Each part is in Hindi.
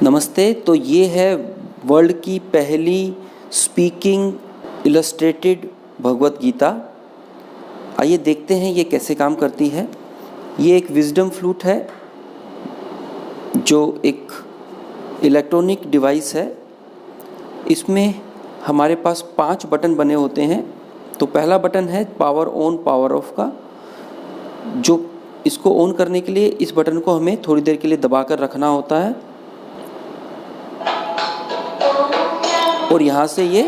नमस्ते। तो ये है वर्ल्ड की पहली स्पीकिंग इलस्ट्रेटेड भगवत गीता। आइए देखते हैं ये कैसे काम करती है। ये एक विजडम फ्लूट है जो एक इलेक्ट्रॉनिक डिवाइस है। इसमें हमारे पास 5 बटन बने होते हैं। तो पहला बटन है पावर ऑन पावर ऑफ का, जो इसको ऑन करने के लिए इस बटन को हमें थोड़ी देर के लिए दबाकर रखना होता है और यहाँ से ये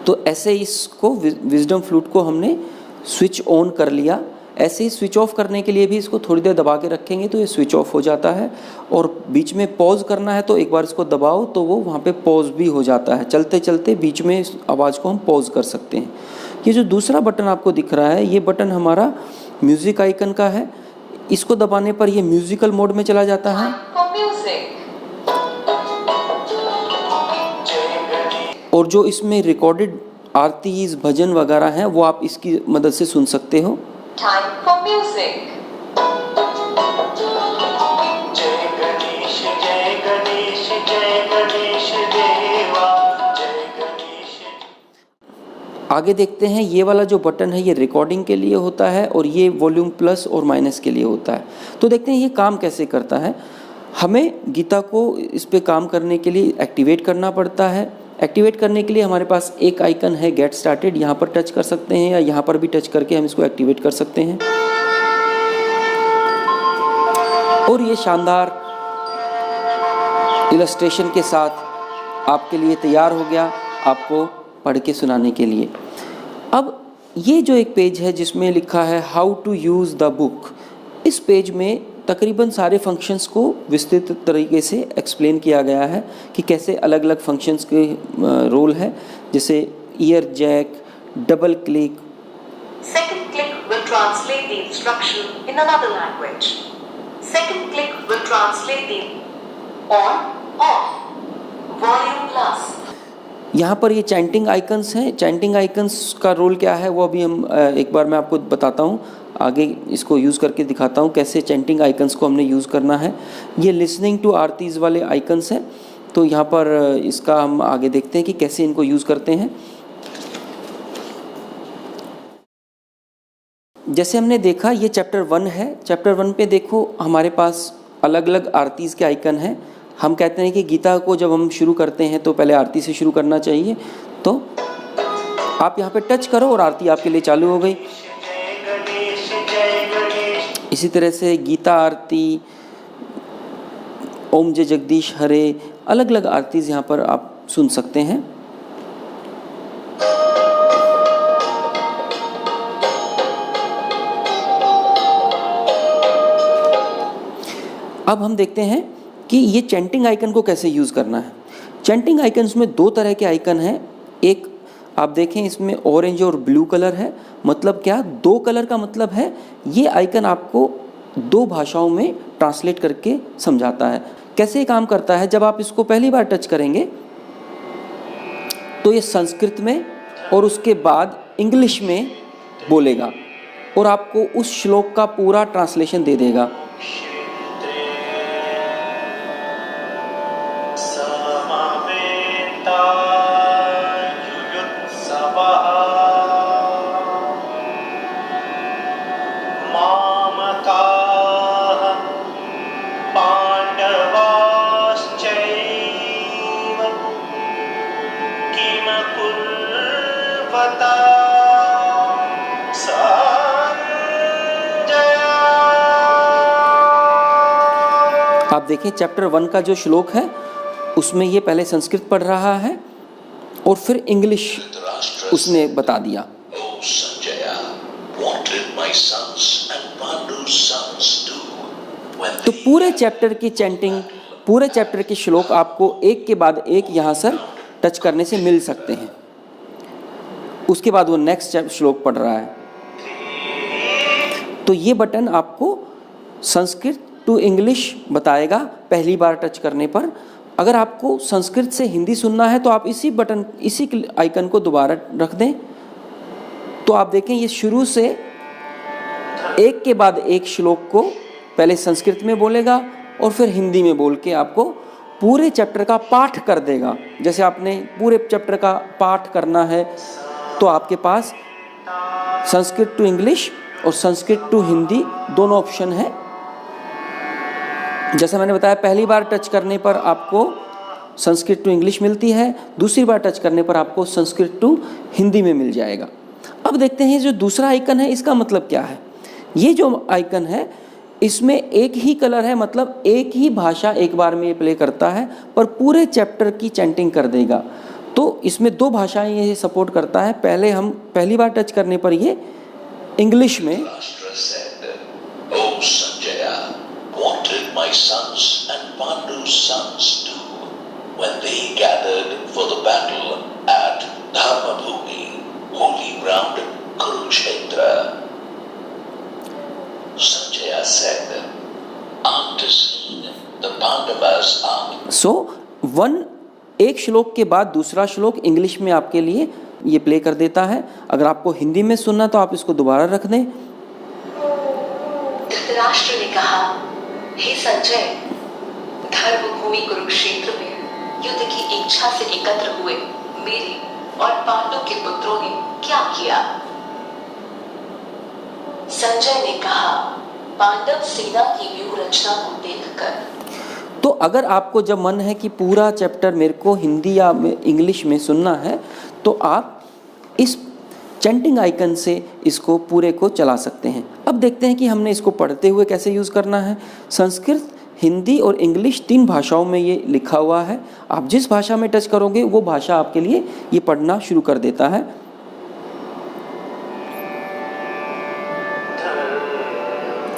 तो ऐसे इसको विजडम फ्लूट को हमने स्विच ऑन कर लिया। ऐसे ही स्विच ऑफ करने के लिए भी इसको थोड़ी देर दबा के रखेंगे तो ये स्विच ऑफ हो जाता है। और बीच में पॉज करना है तो एक बार इसको दबाओ तो वो वहाँ पे पॉज भी हो जाता है। चलते चलते बीच में इस आवाज़ को हम पॉज कर सकते हैं। ये जो दूसरा बटन आपको दिख रहा है, ये बटन हमारा म्यूज़िक आइकन का है। इसको दबाने पर ये म्यूज़िकल मोड में चला जाता है और जो इसमें रिकॉर्डेड आरतीज भजन वगैरह हैं वो आप इसकी मदद से सुन सकते हो। Time for music. जय गणेश देवा, जय गणेश। आगे देखते हैं, ये वाला जो बटन है ये रिकॉर्डिंग के लिए होता है और ये वॉल्यूम प्लस और माइनस के लिए होता है। तो देखते हैं ये काम कैसे करता है। हमें गीता को इस पे काम करने के लिए एक्टिवेट करना पड़ता है। एक्टिवेट करने के लिए हमारे पास एक आइकन है गेट स्टार्टेड, यहाँ पर टच कर सकते हैं या यहाँ पर भी टच करके हम इसको एक्टिवेट कर सकते हैं। और ये शानदार इलस्ट्रेशन के साथ आपके लिए तैयार हो गया, आपको पढ़ के सुनाने के लिए। अब ये जो एक पेज है जिसमें लिखा है how to use the book, इस पेज में तकरीबन सारे फंक्शंस को विस्तृत तरीके से एक्सप्लेन किया गया है कि कैसे अलग अलग फंक्शंस के रोल है, जैसे ear jack, double click. Second click will translate the instruction in another language. Second click will translate the on, off, volume plus. यहाँ पर ये चैंटिंग आइकन्स हैं। चैंटिंग आइकन्स का रोल क्या है वो अभी हम एक बार मैं आपको बताता हूँ। आगे इसको यूज़ करके दिखाता हूँ कैसे चैंटिंग आइकन्स को हमने यूज़ करना है। ये लिसनिंग टू आरतीज़ वाले आइकन्स हैं। तो यहाँ पर इसका हम आगे देखते हैं कि कैसे इनको यूज़ करते हैं। जैसे हमने देखा ये चैप्टर 1 है। चैप्टर 1 पे देखो हमारे पास अलग अलग आरतीज़ के आइकन हैं। हम कहते हैं कि गीता को जब हम शुरू करते हैं तो पहले आरती से शुरू करना चाहिए। तो आप यहाँ पे टच करो और आरती आपके लिए चालू हो गई। इसी तरह से गीता आरती, ओम जय जगदीश हरे, अलग अलग आरतीज़ यहाँ पर आप सुन सकते हैं। अब हम देखते हैं कि ये चैंटिंग आइकन को कैसे यूज़ करना है। चैंटिंग आइकन्स में 2 तरह के आइकन हैं। एक आप देखें इसमें ऑरेंज और ब्लू कलर है। मतलब क्या, 2 कलर का मतलब है ये आइकन आपको 2 भाषाओं में ट्रांसलेट करके समझाता है। कैसे काम करता है, जब आप इसको पहली बार टच करेंगे तो ये संस्कृत में और उसके बाद इंग्लिश में बोलेगा और आपको उस श्लोक का पूरा ट्रांसलेशन दे देगा। आप देखें चैप्टर 1 का जो श्लोक है उसमें ये पहले संस्कृत पढ़ रहा है और फिर इंग्लिश उसने बता दिया। तो पूरे चैप्टर की चैंटिंग, पूरे चैप्टर के श्लोक आपको एक के बाद एक यहाँ से टच करने से मिल सकते हैं। उसके बाद वो नेक्स्ट श्लोक पढ़ रहा है। तो ये बटन आपको संस्कृत टू इंग्लिश बताएगा पहली बार टच करने पर। अगर आपको संस्कृत से हिंदी सुनना है तो आप इसी आइकन को दोबारा रख दें तो आप देखें ये शुरू से एक के बाद एक श्लोक को पहले संस्कृत में बोलेगा और फिर हिंदी में बोल के आपको पूरे चैप्टर का पाठ कर देगा। जैसे आपने पूरे चैप्टर का पाठ करना है तो आपके पास संस्कृत टू इंग्लिश और संस्कृत टू हिंदी दोनों ऑप्शन है। जैसा मैंने बताया, पहली बार टच करने पर आपको संस्कृत टू इंग्लिश मिलती है, दूसरी बार टच करने पर आपको संस्कृत टू हिंदी में मिल जाएगा। अब देखते हैं जो दूसरा आइकन है इसका मतलब क्या है। ये जो आइकन है इसमें एक ही कलर है, मतलब एक ही भाषा एक बार में ये प्ले करता है पर पूरे चैप्टर की चैंटिंग कर देगा। तो इसमें दो भाषाएं ये सपोर्ट करता है। पहली बार टच करने पर ये इंग्लिश में, एक श्लोक के बाद दूसरा श्लोक इंग्लिश में आपके लिए ये प्ले कर देता है। अगर आपको हिंदी में सुनना तो आप इसको दोबारा रख दें। धृतराष्ट्र ने कहा, हे संजय, धर्मभूमि कुरुक्षेत्र में युद्ध की इच्छा से एकत्र हुए मेरे और पांडु के पुत्रों ने क्या किया? संजय ने कहा, पांडव सेना की व्यूह रचना को देखकर। तो अगर आपको जब मन है कि पूरा चैप्टर मेरे को हिंदी या इंग्लिश में सुनना है तो आप इस चैंटिंग आइकन से इसको पूरे को चला सकते हैं। अब देखते हैं कि हमने इसको पढ़ते हुए कैसे यूज़ करना है। संस्कृत, हिंदी और इंग्लिश 3 भाषाओं में ये लिखा हुआ है। आप जिस भाषा में टच करोगे वो भाषा आपके लिए ये पढ़ना शुरू कर देता है।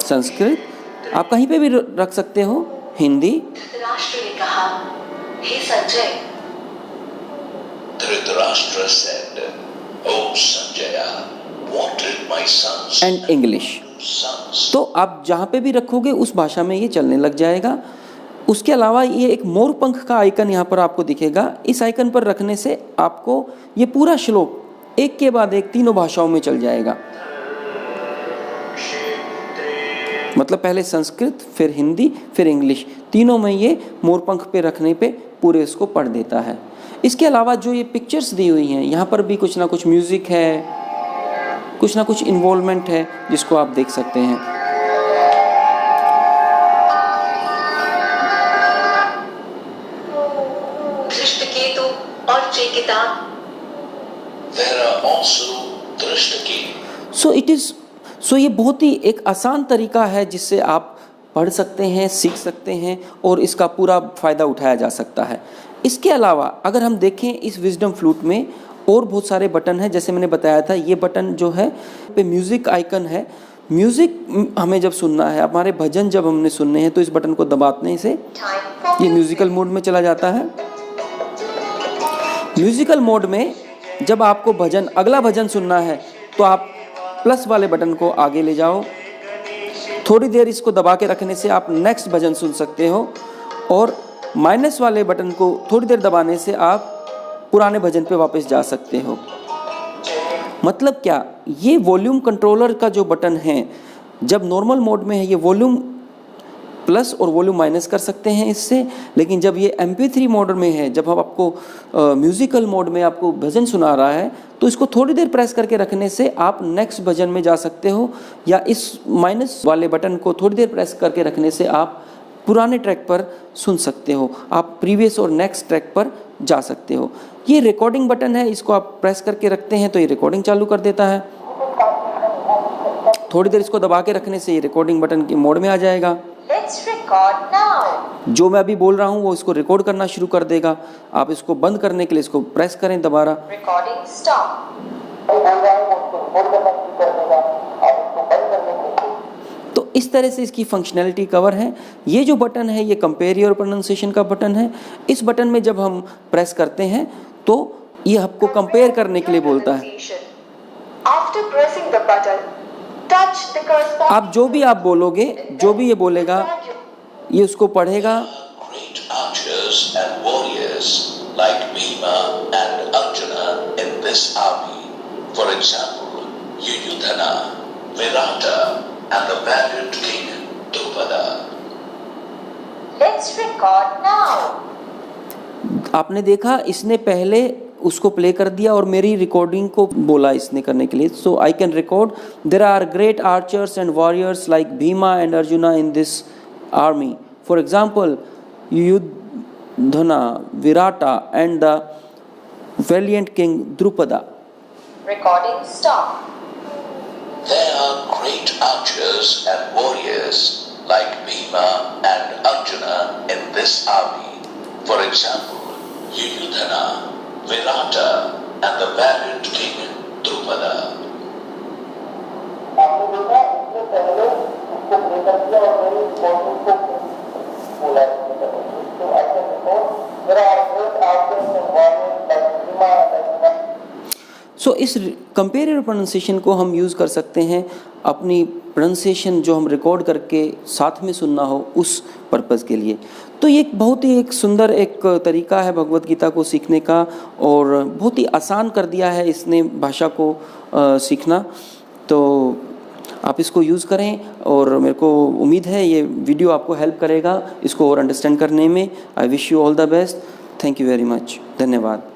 संस्कृत आप कहीं पे भी रख सकते हो, हिंदी। धृतराष्ट्र ने कहा, हे Sanjay, Dhritarashtra said, "O Sanjaya, what did my sons and English?" तो आप जहाँ पे भी रखोगे उस भाषा में ये चलने लग जाएगा। उसके अलावा ये एक मोर पंख का आइकन यहाँ पर आपको दिखेगा। इस आइकन पर रखने से आपको ये पूरा श्लोक एक के बाद एक तीनों भाषाओं में चल जाएगा। मतलब पहले संस्कृत, फिर हिंदी, फिर इंग्लिश, तीनों में ये मोरपंख पे रखने पे पूरे इसको पढ़ देता है। इसके अलावा जो ये पिक्चर्स दी हुई हैं यहाँ पर भी कुछ ना कुछ म्यूज़िक है, कुछ ना कुछ इन्वॉल्वमेंट है जिसको आप देख सकते हैं। धृष्टकेतु और चेकिता। There are also Drishtaketu. सो ये बहुत ही एक आसान तरीका है जिससे आप पढ़ सकते हैं, सीख सकते हैं और इसका पूरा फ़ायदा उठाया जा सकता है। इसके अलावा अगर हम देखें इस विजडम फ्लूट में और बहुत सारे बटन हैं। जैसे मैंने बताया था, ये बटन जो है पे म्यूज़िक आइकन है। म्यूज़िक हमें जब सुनना है, हमारे भजन जब हमने सुनने हैं तो इस बटन को दबाने से ये म्यूज़िकल मोड में चला जाता है। म्यूज़िकल मोड में जब आपको अगला भजन सुनना है तो आप प्लस वाले बटन को आगे ले जाओ, थोड़ी देर इसको दबा के रखने से आप नेक्स्ट भजन सुन सकते हो, और माइनस वाले बटन को थोड़ी देर दबाने से आप पुराने भजन पे वापस जा सकते हो। मतलब क्या, ये वॉल्यूम कंट्रोलर का जो बटन है, जब नॉर्मल मोड में है ये वॉल्यूम प्लस और वॉल्यूम माइनस कर सकते हैं इससे, लेकिन जब ये MP3 मोड में है, जब हम आपको म्यूज़िकल मोड में आपको भजन सुना रहा है तो इसको थोड़ी देर प्रेस करके रखने से आप नेक्स्ट भजन में जा सकते हो, या इस माइनस वाले बटन को थोड़ी देर प्रेस करके रखने से आप पुराने ट्रैक पर सुन सकते हो, आप प्रीवियस और नेक्स्ट ट्रैक पर जा सकते हो। ये रिकॉर्डिंग बटन है, इसको आप प्रेस करके रखते हैं तो ये रिकॉर्डिंग चालू कर देता है। थोड़ी देर इसको दबा के रखने से ये रिकॉर्डिंग बटन के मोड में आ जाएगा। Let's record now. जो मैं अभी बोल रहा हूँ वो इसको रिकॉर्ड करना शुरू कर देगा। आप इसको बंद करने के लिए इसको प्रेस करें दोबारा। Recording stop. तो इस तरह से इसकी फंक्शनैलिटी कवर है। ये जो बटन है ये कंपेयर योर प्रोनाउंसिएशन का बटन है। इस बटन में जब हम प्रेस करते हैं तो ये आपको कंपेयर करने के लिए बोलता है। After pressing the button, touch the corresponding. आप जो भी आप बोलोगे, जो भी ये बोलेगा ये उसको पढ़ेगा। Great archers and warriors like Bhima and Arjuna in this army. For example, Yuyudhana, Virata आपने देखा इसने पहले उसको प्ले कर दिया और मेरी रिकॉर्डिंग को बोला इसने करने के लिए. So I can record. There are great archers and warriors like Bhima and Arjuna in this army. For example Yuddhana, Virata and the valiant king Drupada. Recording stop. There are great archers and warriors like Bhima and Arjuna in this army. For example, Yudhana, Virata and the valiant king Drupada. आपने देखा इसने पहले इसको प्ले कर दिया और मेरी रिकॉर्डिंग को बोला. तो I can record. There are great archers and warriors like Bhima and Arjuna. So इस कंपेरेटिव प्रोनाउंसिएशन को हम यूज़ कर सकते हैं अपनी प्रोनाउंसिएशन जो हम रिकॉर्ड करके साथ में सुनना हो उस पर्पज़ के लिए. तो ये एक बहुत ही एक सुंदर एक तरीका है भगवत गीता को सीखने का और बहुत ही आसान कर दिया है इसने भाषा को सीखना. तो आप इसको यूज़ करें और मेरे को उम्मीद है ये वीडियो आपको हेल्प करेगा इसको और अंडरस्टैंड करने में. I wish you all the best. Thank you very much. धन्यवाद.